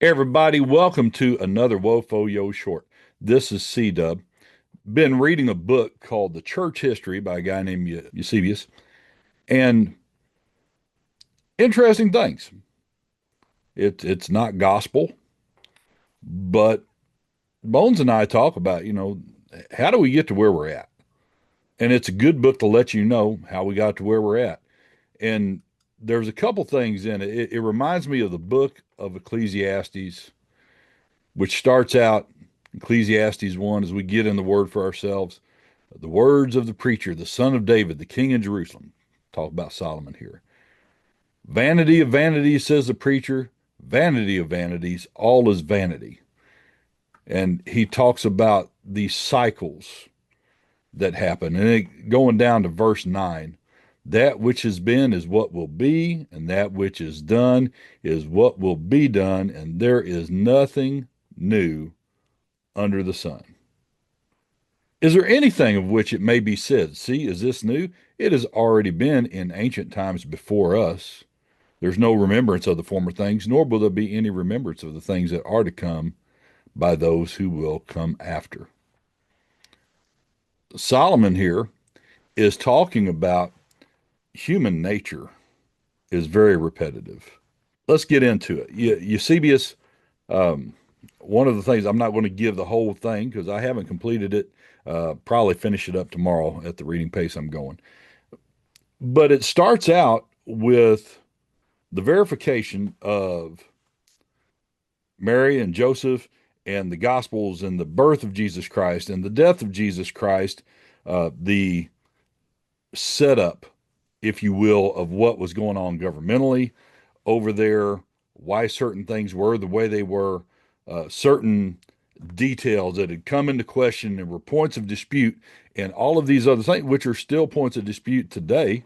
Hey everybody, welcome to another WOFOYO short. This is C-Dub. Been reading a book called The Church History by a guy named Eusebius, and interesting things. It's not gospel, but Bones and I talk about, how do we get to where we're at? And it's a good book to let you know how we got to where we're at. And there's a couple things in it. It reminds me of the book of Ecclesiastes, which starts out Ecclesiastes 1 as we get in the word for ourselves. The words of the preacher, the son of David, the king in Jerusalem. Talk about Solomon here. Vanity of vanities, says the preacher. Vanity of vanities, all is vanity. And he talks about these cycles that happen. And going down to verse 9, that which has been is what will be, and that which is done is what will be done, and there is nothing new under the sun. Is there anything of which it may be said, see, is this new? It has already been in ancient times before us. There's no remembrance of the former things, nor will there be any remembrance of the things that are to come by those who will come after. Solomon here is talking about human nature is very repetitive. Let's get into it. Eusebius, um, one of the things, I'm not going to give the whole thing because I haven't completed it. Probably finish it up tomorrow at the reading pace I'm going. But it starts out with the verification of Mary and Joseph and the Gospels and the birth of Jesus Christ and the death of Jesus Christ, the setup, if you will, of what was going on governmentally over there, why certain things were the way they were, certain details that had come into question and were points of dispute, and all of these other things, which are still points of dispute today.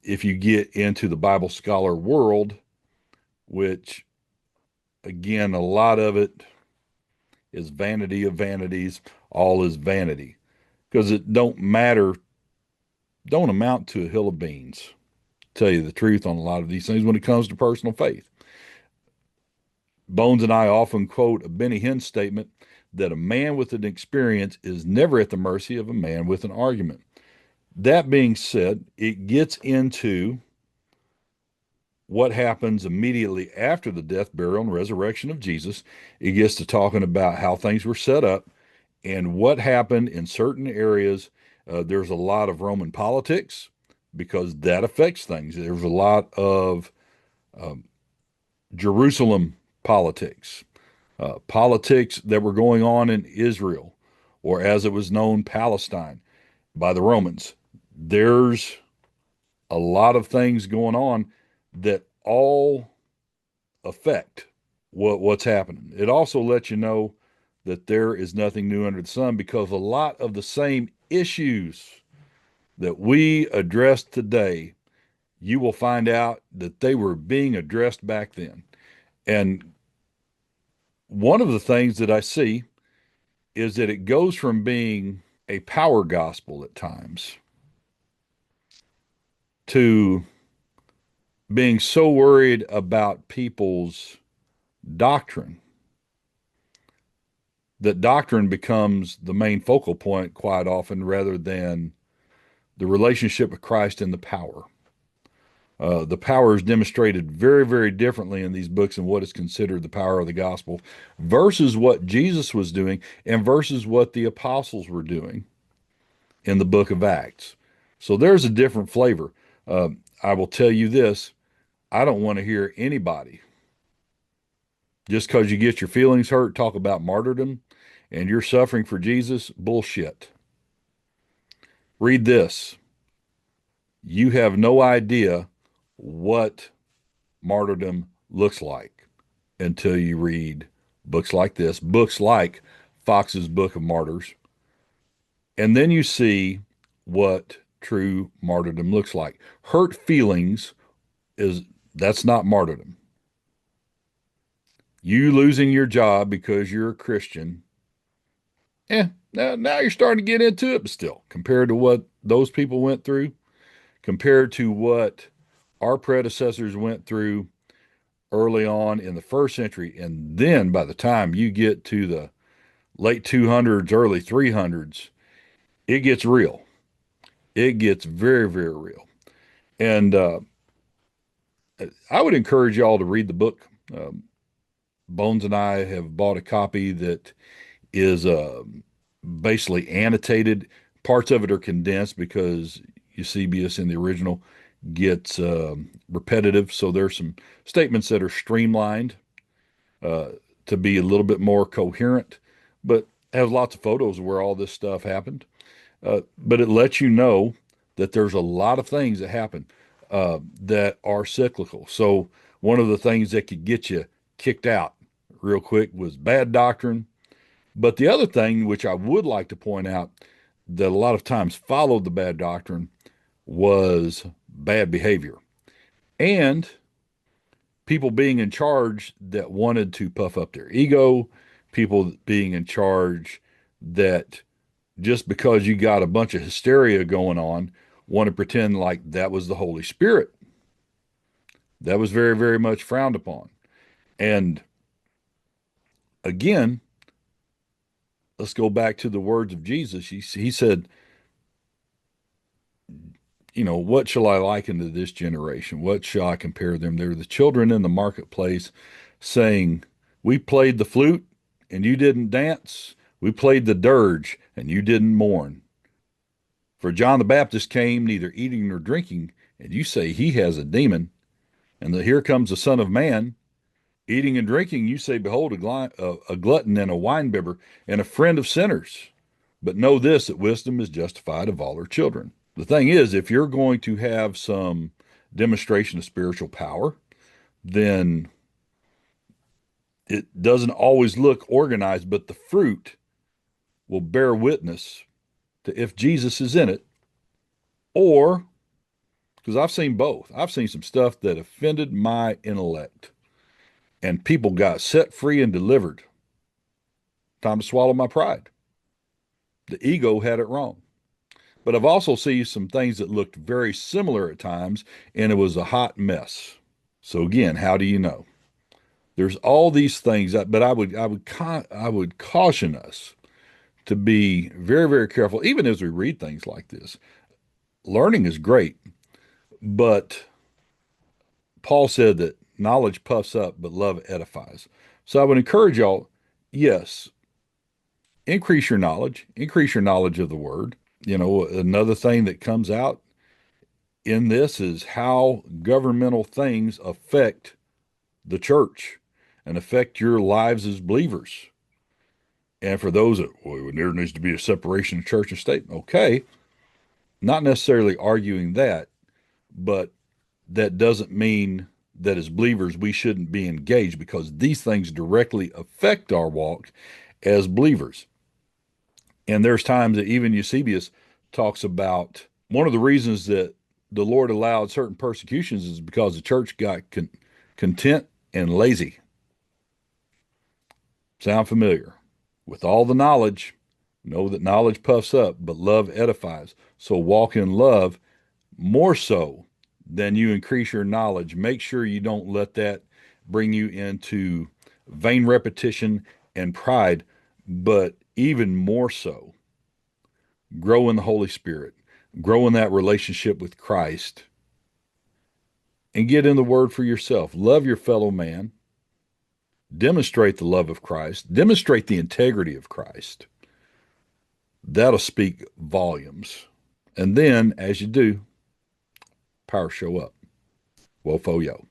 If you get into the Bible scholar world, which again, a lot of it is vanity of vanities, all is vanity because it don't amount to a hill of beans. Tell you the truth on a lot of these things when it comes to personal faith. Bones and I often quote a Benny Hinn statement that a man with an experience is never at the mercy of a man with an argument. That being said, it gets into what happens immediately after the death, burial, and resurrection of Jesus. It gets to talking about how things were set up and what happened in certain areas. There's a lot of Roman politics because that affects things. There's a lot of um, Jerusalem politics, politics that were going on in Israel, or as it was known, Palestine, by the Romans. There's a lot of things going on that all affect what's happening. It also lets you know that there is nothing new under the sun because a lot of the same issues that we address today, you will find out that they were being addressed back then. And one of the things that I see is that it goes from being a power gospel at times to being so worried about people's doctrine that doctrine becomes the main focal point quite often rather than the relationship with Christ and the power. The power is demonstrated very, very differently in these books and what is considered the power of the gospel versus what Jesus was doing and versus what the apostles were doing in the book of Acts. So there's a different flavor. I will tell you this, I don't want to hear anybody just because you get your feelings hurt talk about martyrdom and you're suffering for Jesus. Bullshit. Read this. You have no idea what martyrdom looks like until you read books like this, books like Fox's Book of Martyrs, and then you see what true martyrdom looks like. Hurt feelings is that's not martyrdom. You losing your job because you're a Christian, now you're starting to get into it, but still, compared to what those people went through, compared to what our predecessors went through, early on in the first century. And then by the time you get to the late 200s, early 300s, it gets real. It gets very, very real. And I would encourage y'all to read the book. Bones and I have bought a copy that is basically annotated. Parts of it are condensed because Eusebius in the original gets repetitive. So there's some statements that are streamlined uh, to be a little bit more coherent, but has lots of photos of where all this stuff happened. But it lets you know that there's a lot of things that happen that are cyclical. So one of the things that could get you kicked out real quick was bad doctrine. But the other thing, which I would like to point out, that a lot of times followed the bad doctrine was bad behavior and people being in charge that wanted to puff up their ego, people being in charge that just because you got a bunch of hysteria going on, want to pretend like that was the Holy Spirit. That was very, very much frowned upon. And again, let's go back to the words of Jesus. He said, you know, what shall I liken to this generation? What shall I compare them? They're the children in the marketplace saying, we played the flute and you didn't dance. We played the dirge and you didn't mourn. For John the Baptist came neither eating nor drinking, and you say he has a demon. And here comes the Son of Man, eating and drinking. You say, behold, a glutton and a winebibber and a friend of sinners. But know this, that wisdom is justified of all her children. The thing is, if you're going to have some demonstration of spiritual power, then it doesn't always look organized, but the fruit will bear witness to if Jesus is in it, or because I've seen both. I've seen some stuff that offended my intellect, and people got set free and delivered. Time to swallow my pride. The ego had it wrong. But I've also seen some things that looked very similar at times, and it was a hot mess. So again, how do you know? There's all these things, but I would caution us to be very, very careful, even as we read things like this. Learning is great, but Paul said that knowledge puffs up, but love edifies. So I would encourage y'all, yes, increase your knowledge of the word. You know, another thing that comes out in this is how governmental things affect the church and affect your lives as believers. And for those that, well, there needs to be a separation of church and state. Okay, not necessarily arguing that, but that doesn't mean that as believers we shouldn't be engaged because these things directly affect our walk as believers. And there's times that even Eusebius talks about one of the reasons that the Lord allowed certain persecutions is because the church got content and lazy. Sound familiar? With all the knowledge, know that knowledge puffs up, but love edifies. So walk in love more so than you increase your knowledge. Make sure you don't let that bring you into vain repetition and pride, but even more so, grow in the Holy Spirit, grow in that relationship with Christ, and get in the Word for yourself. Love your fellow man, demonstrate the love of Christ, demonstrate the integrity of Christ. That'll speak volumes. And then, as you do, power show up. WOFOYO.